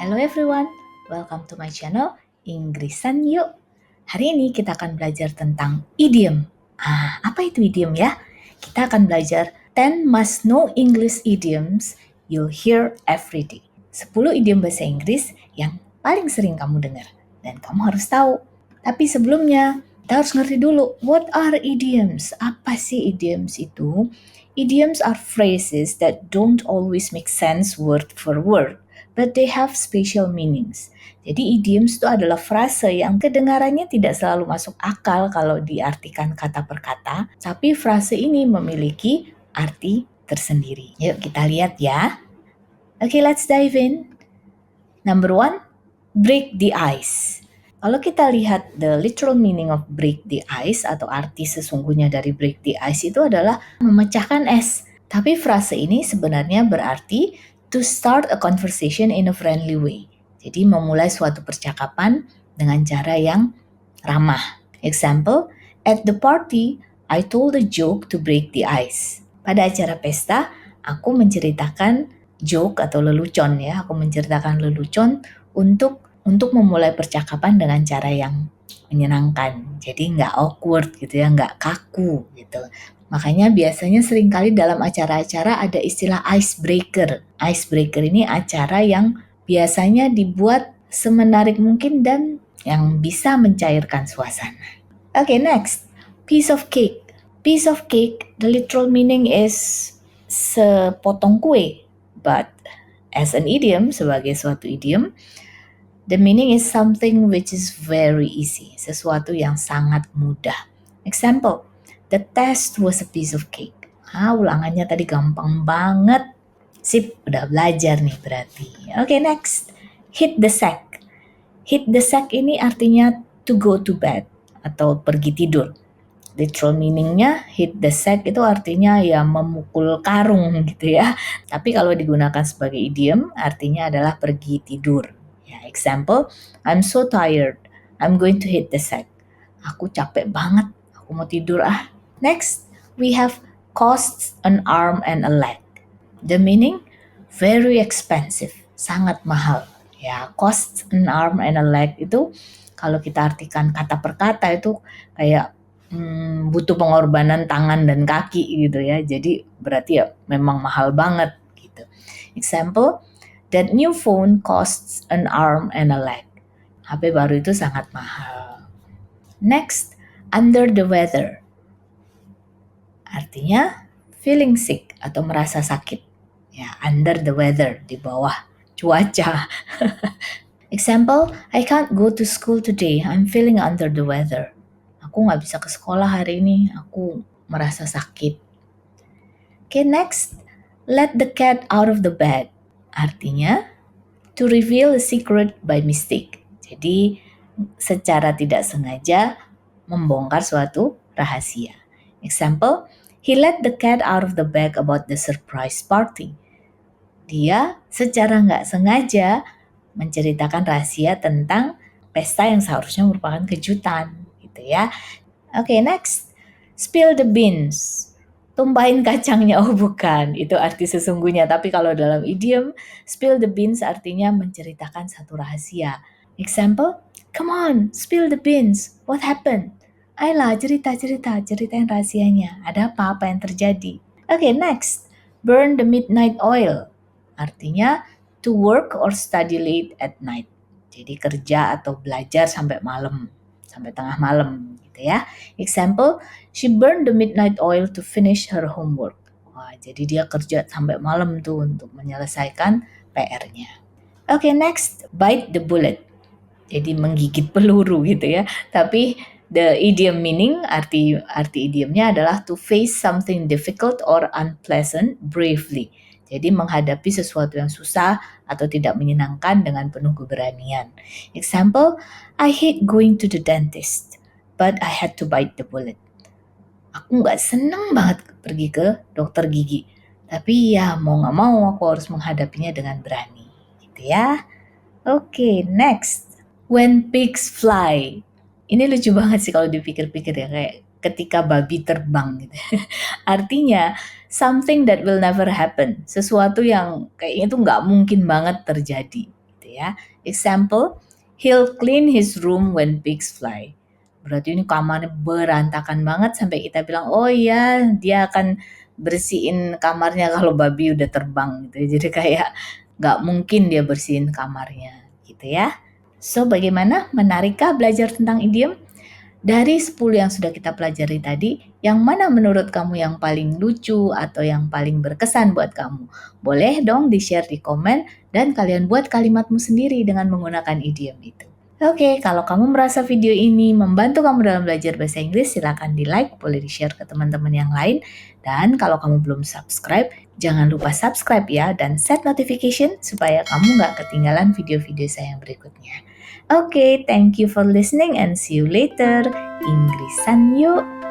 Hello everyone, welcome to my channel Inggrisan Yuk. Hari ini kita akan belajar tentang idiom. Apa itu idiom ya? Kita akan belajar 10 must know English idioms you'll hear every day. 10 idiom bahasa Inggris yang paling sering kamu dengar dan kamu harus tahu. Tapi sebelumnya, kita harus ngerti dulu, what are idioms? Apa sih idioms itu? Idioms are phrases that don't always make sense word for word, but they have special meanings. Jadi idioms itu adalah frase yang kedengarannya tidak selalu masuk akal kalau diartikan kata per kata, tapi frase ini memiliki arti tersendiri. Yuk kita lihat ya. Okay, let's dive in. Number 1, break the ice. Kalau kita lihat the literal meaning of break the ice atau arti sesungguhnya dari break the ice itu adalah memecahkan es. Tapi frase ini sebenarnya berarti to start a conversation in a friendly way. Jadi memulai suatu percakapan dengan cara yang ramah. Example, at the party, I told a joke to break the ice. Pada acara pesta, aku menceritakan joke atau lelucon ya. Aku menceritakan lelucon untuk memulai percakapan dengan cara yang menyenangkan. Jadi nggak awkward gitu ya, nggak kaku gitu. Makanya biasanya seringkali dalam acara-acara ada istilah icebreaker. Icebreaker ini acara yang biasanya dibuat semenarik mungkin dan yang bisa mencairkan suasana. Okay, next. Piece of cake. Piece of cake, the literal meaning is sepotong kue. But as an idiom, sebagai suatu idiom, the meaning is something which is very easy, sesuatu yang sangat mudah. Example, the test was a piece of cake. Ulangannya tadi gampang banget. Sip, udah belajar nih berarti. Okay, next. Hit the sack. Hit the sack ini artinya to go to bed atau pergi tidur. Literal meaningnya hit the sack itu artinya ya memukul karung gitu ya. Tapi kalau digunakan sebagai idiom artinya adalah pergi tidur. Ya, example, I'm so tired. I'm going to hit the sack. Aku capek banget. Aku mau tidur ah. Next, we have costs an arm and a leg. The meaning very expensive, sangat mahal. Ya, costs an arm and a leg itu kalau kita artikan kata per kata itu kayak butuh pengorbanan tangan dan kaki gitu ya. Jadi berarti ya memang mahal banget gitu. Example, that new phone costs an arm and a leg. HP baru itu sangat mahal. Next, under the weather. Artinya feeling sick atau merasa sakit. Ya, under the weather, di bawah cuaca. Example, I can't go to school today. I'm feeling under the weather. Aku nggak bisa ke sekolah hari ini. Aku merasa sakit. Okay, next. Let the cat out of the bag. Artinya, to reveal a secret by mistake. Jadi, secara tidak sengaja membongkar suatu rahasia. Example, he let the cat out of the bag about the surprise party. Dia secara nggak sengaja menceritakan rahasia tentang pesta yang seharusnya merupakan kejutan, gitu ya. Okay, next. Spill the beans. Tumpahin kacangnya, oh bukan, itu arti sesungguhnya. Tapi kalau dalam idiom, spill the beans artinya menceritakan satu rahasia. Example, come on, spill the beans. What happened? Ayolah, ceritain rahasianya. Ada apa yang terjadi? Okay, next. Burn the midnight oil. Artinya, to work or study late at night. Jadi kerja atau belajar sampai malam, sampai tengah malam gitu ya. Example, she burned the midnight oil to finish her homework. Wah, jadi dia kerja sampai malam tuh untuk menyelesaikan PR-nya. Okay, next, bite the bullet. Jadi menggigit peluru gitu ya. Tapi the idiom meaning, arti idiomnya adalah to face something difficult or unpleasant bravely. Jadi menghadapi sesuatu yang susah atau tidak menyenangkan dengan penuh keberanian. Example, I hate going to the dentist, but I had to bite the bullet. Aku nggak seneng banget pergi ke dokter gigi, tapi ya mau nggak mau aku harus menghadapinya dengan berani. Gitu ya. Okay, next. When pigs fly. Ini lucu banget sih kalau dipikir-pikir ya, kayak ketika babi terbang gitu. Artinya, something that will never happen. Sesuatu yang kayaknya itu nggak mungkin banget terjadi. Gitu ya. Example, he'll clean his room when pigs fly. Berarti ini kamarnya berantakan banget sampai kita bilang, oh iya dia akan bersihin kamarnya kalau babi udah terbang gitu. Jadi kayak nggak mungkin dia bersihin kamarnya gitu ya. So bagaimana? Menarikkah belajar tentang idiom? Dari 10 yang sudah kita pelajari tadi, yang mana menurut kamu yang paling lucu atau yang paling berkesan buat kamu? Boleh dong di-share di komen dan kalian buat kalimatmu sendiri dengan menggunakan idiom itu. Oke, kalau kamu merasa video ini membantu kamu dalam belajar bahasa Inggris, silakan di-like, boleh di-share ke teman-teman yang lain. Dan kalau kamu belum subscribe, jangan lupa subscribe ya dan set notification supaya kamu nggak ketinggalan video-video saya yang berikutnya. Oke, thank you for listening and see you later. Inggrisan yuk!